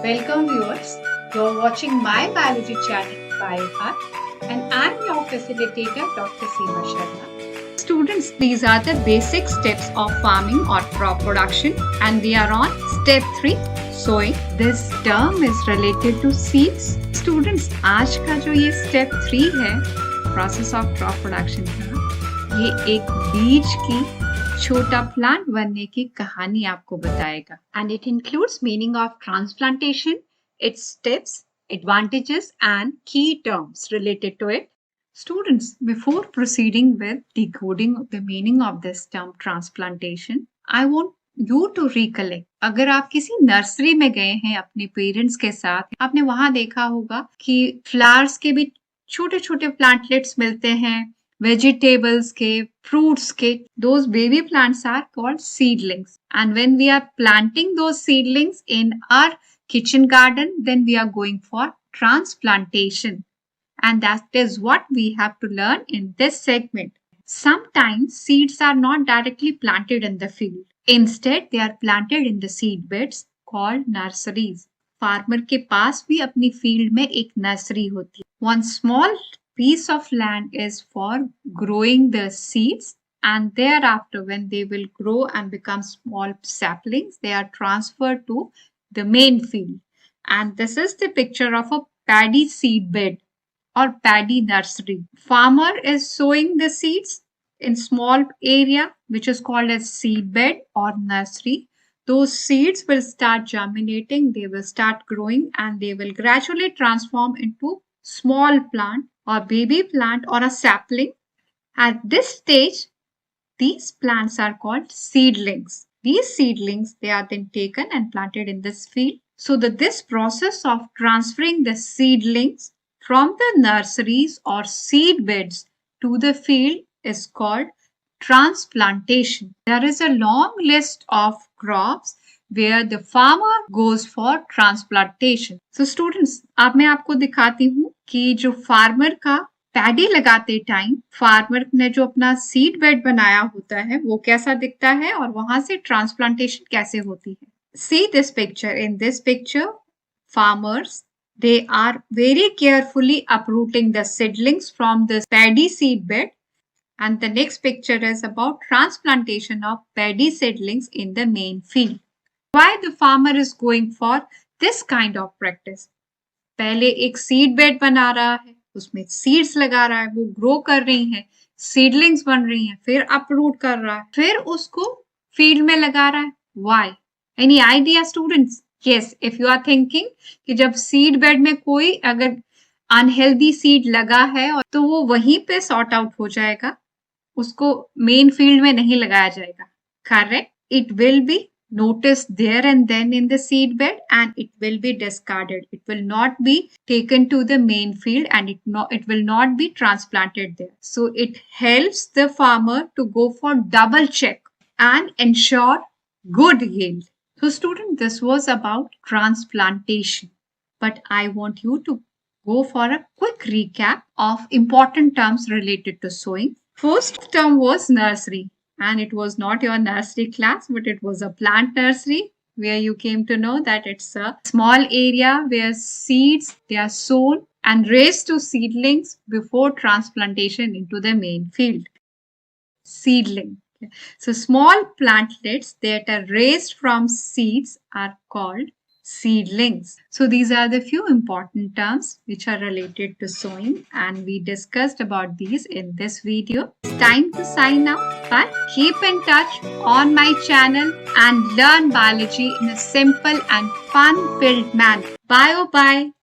Welcome viewers, you are watching my biology channel BioHeart and I am your facilitator Dr. Seema Sharma. Students, these are the basic steps of farming or crop production and we are on step 3 sowing. This term is related to seeds. Students, आज का जो ये step 3 है process of crop production का, ये एक बीज की छोटा प्लांट बनने की कहानी आपको बताएगा and it includes meaning of transplantation, its steps, advantages and key terms related to it. Students, before proceeding with decoding the meaning of this term transplantation, I want you to recollect. अगर आप किसी nursery में गए हैं अपने parents के साथ, आपने वहां देखा होगा कि फ्लावर्स के भी छोटे छोटे प्लांटलेट्स मिलते हैं, vegetables के, fruits के, those baby plants are called seedlings. And when we are planting those seedlings in our kitchen garden, then we are going for transplantation. And that is what we have to learn in this segment. Sometimes seeds are not directly planted in the field. Instead, they are planted in the seed beds called nurseries. Farmer के पास भी अपनी field में एक nursery होती है. One small piece of land is for growing the seeds and thereafter when they will grow and become small saplings, they are transferred to the main field. And this is the picture of a paddy seed bed or paddy nursery. Farmer is sowing the seeds in small area which is called as seed bed or nursery. Those seeds will start germinating, they will start growing and they will gradually transform into small plant or baby plant or a sapling. At this stage, these plants are called seedlings. These seedlings, they are then taken and planted in this field. So that this process of transferring the seedlings from the nurseries or seed beds to the field is called transplantation. There is a long list of crops where the farmer goes for transplantation. So students, अब मैं आपको दिखाती हूँ कि जो farmer का paddy लगाते time farmer ने जो अपना सीड बेड बनाया होता है वो कैसा दिखता है और वहां से ट्रांसप्लांटेशन कैसे होती है. See this picture. In this picture, farmers, they are very carefully uprooting the seedlings from the paddy seed bed. And the next picture is about transplantation of paddy seedlings in the main field. Why the farmer is going for this kind of practice? पहले एक seed bed बना रहा है, उसमें seeds लगा रहा है, वो ग्रो कर रही हैं, सीडलिंग्स बन रही हैं, फिर अपरूट कर रहा है, फिर उसको फील्ड में लगा रहा है. Why? Any idea, students? Yes, if you are thinking कि जब सीड बेड में कोई अगर अनहेल्दी सीड लगा है तो वो वहीं पे सॉर्ट आउट हो जाएगा, उसको मेन फील्ड में नहीं लगाया जाएगा. Correct? It will be noticed there and then in the seed bed and it will be discarded. It will not be taken to the main field and it will not be transplanted there. So it helps the farmer to go for double check and ensure good yield. So student, this was about transplantation. But I want you to go for a quick recap of important terms related to sowing. First term was nursery. And it was not your nursery class, but it was a plant nursery where you came to know that it's a small area where seeds, they are sown and raised to seedlings before transplantation into the main field. Seedling. So small plantlets that are raised from seeds are called seedlings. So these are the few important terms which are related to sowing and we discussed about these in this video. It's time to sign out, but keep in touch on my channel and learn biology in a simple and fun-filled manner. Bye.